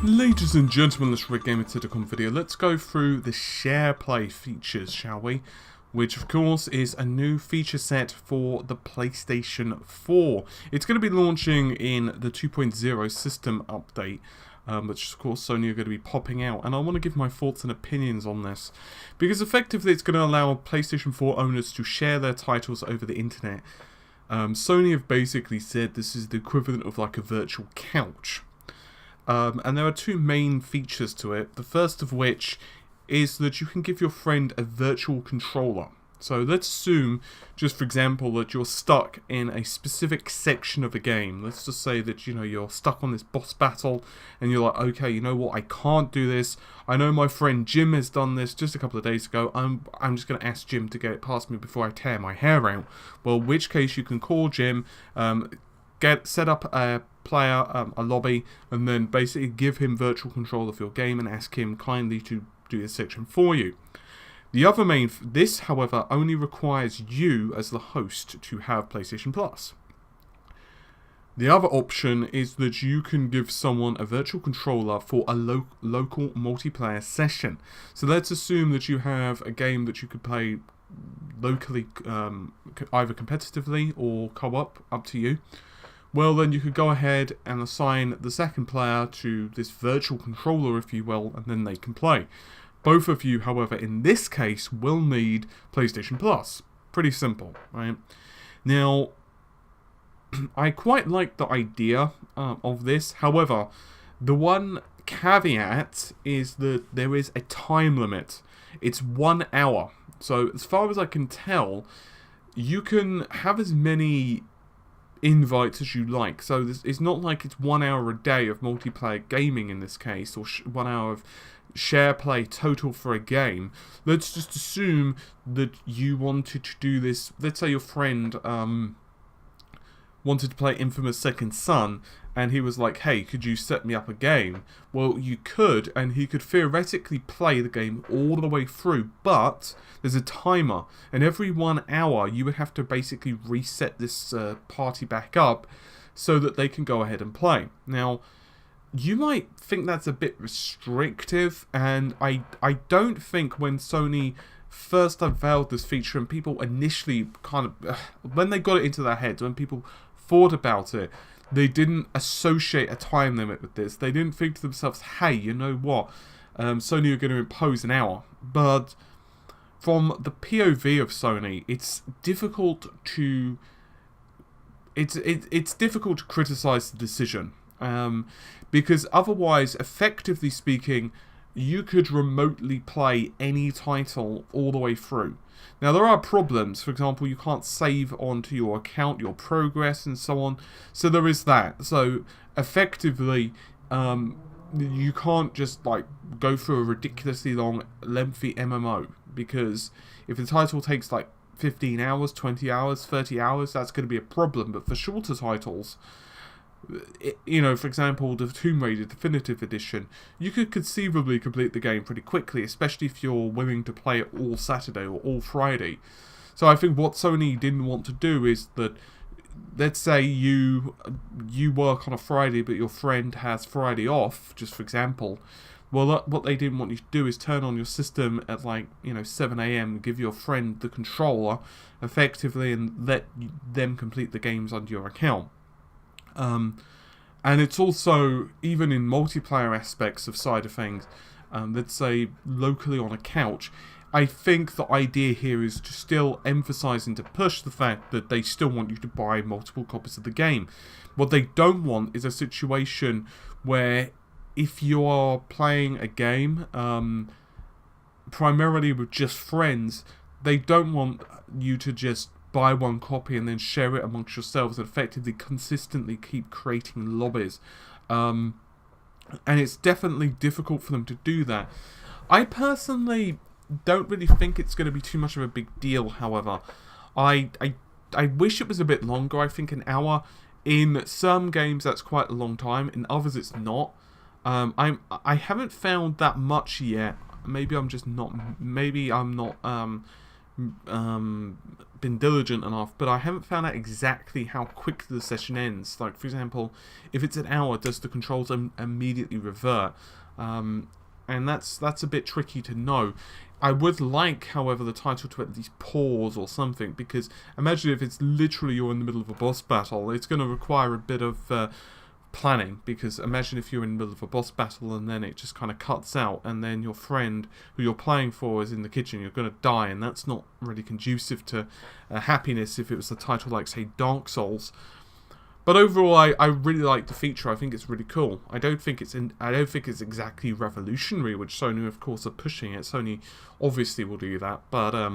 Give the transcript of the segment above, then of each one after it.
Ladies and gentlemen, this is Red Gamer Titacom video. Let's go through the share play features, shall we? Which of course is a new feature set for the PlayStation 4. It's going to be launching in the 2.0 system update, which of course Sony are going to be popping out. And I want to give my thoughts and opinions on this, because effectively it's going to allow PlayStation 4 owners to share their titles over the internet. Sony have basically said this is the equivalent of like a virtual couch. And there are two main features to it, the first of which is that you can give your friend a virtual controller. So let's assume, just for example, that you're stuck in a specific section of a game. Let's just say that, you know, you're stuck on this boss battle and you're like, okay, you know what, I can't do this. I know my friend Jim has done this just a couple of days ago. I'm just going to ask Jim to get it past me before I tear my hair out. Well, in which case you can call Jim, set up a player, a lobby, and then basically give him virtual control of your game and ask him kindly to do this section for you. The other this however only requires you as the host to have PlayStation Plus. The other option is that you can give someone a virtual controller for a local multiplayer session. So let's assume that you have a game that you could play locally, either competitively or co-op, up to you. Well, then you could go ahead and assign the second player to this virtual controller, if you will, and then they can play. Both of you, however, in this case, will need PlayStation Plus. Pretty simple, right? Now, I quite like the idea of this. However, the one caveat is that there is a time limit. It's 1 hour. So, as far as I can tell, you can have as many invites as you like. So it's not like it's 1 hour a day of multiplayer gaming in this case, or 1 hour of share play total for a game. Let's just assume that you wanted to do this. Let's say your friend wanted to play Infamous Second Son, and he was like, hey, could you set me up a game? Well, you could, and he could theoretically play the game all the way through, but there's a timer, and every 1 hour you would have to basically reset this party back up so that they can go ahead and play. Now, you might think that's a bit restrictive, and I don't think when Sony first unveiled this feature and people initially kind of, when they got it into their heads, when people thought about it, they didn't associate a time limit with this. They didn't think to themselves, hey, you know what, Sony are going to impose an hour. But from the POV of Sony, it's difficult to it's difficult to criticize the decision, because otherwise, effectively speaking, you could remotely play any title all the way through. Now, there are problems. For example, you can't save onto your account your progress and so on. So there is that. So effectively, you can't just like go through a ridiculously long, lengthy MMO, because if the title takes like 15 hours, 20 hours, 30 hours, that's going to be a problem. But for shorter titles, you know, for example, the Tomb Raider Definitive Edition, you could conceivably complete the game pretty quickly, especially if you're willing to play it all Saturday or all Friday. So I think what Sony didn't want to do is that, let's say you work on a Friday, but your friend has Friday off, just for example. Well, what they didn't want you to do is turn on your system at like, you know, 7 AM, give your friend the controller, effectively, and let them complete the games under your account. And it's also, even in multiplayer aspects of side of things, let's say locally on a couch, I think the idea here is to still emphasize and to push the fact that they still want you to buy multiple copies of the game. What they don't want is a situation where if you are playing a game primarily with just friends, they don't want you to just buy one copy and then share it amongst yourselves and effectively consistently keep creating lobbies. And it's definitely difficult for them to do that. I personally don't really think it's going to be too much of a big deal, however. I wish it was a bit longer. I think an hour, in some games that's quite a long time, in others it's not. I haven't found that much yet. Maybe I'm just not, maybe I'm not been diligent enough, but I haven't found out exactly how quick the session ends. Like, for example, if it's an hour, does the controls immediately revert? And that's a bit tricky to know. I would like, however, the title to at least pause or something, because imagine if it's literally you're in the middle of a boss battle, it's going to require a bit of planning, because imagine if you're in the middle of a boss battle and then it just kind of cuts out, and then your friend who you're playing for is in the kitchen, you're going to die, and that's not really conducive to happiness if it was the title like, say, Dark Souls. But overall, I really like the feature. I think it's really cool. I don't think it's exactly revolutionary, which Sony, of course, are pushing it. Sony obviously will do that, but I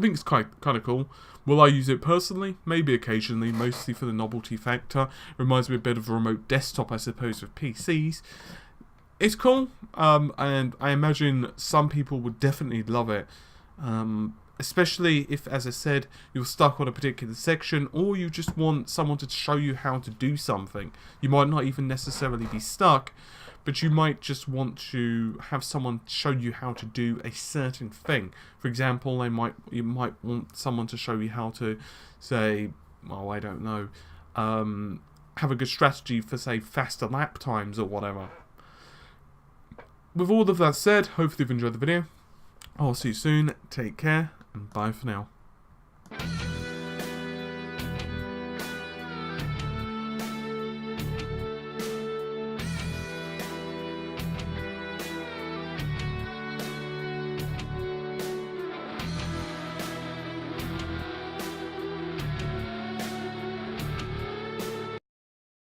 think it's kind of cool. Will I use it personally? Maybe occasionally, mostly for the novelty factor. It reminds me a bit of a remote desktop, I suppose, with PCs. It's cool, and I imagine some people would definitely love it. Especially if, as I said, you're stuck on a particular section, or you just want someone to show you how to do something. You might not even necessarily be stuck, but you might just want to have someone show you how to do a certain thing. For example, you might want someone to show you how to, say, well, I don't know, have a good strategy for, say, faster lap times or whatever. With all of that said, hopefully you've enjoyed the video. I'll see you soon. Take care, and bye for now.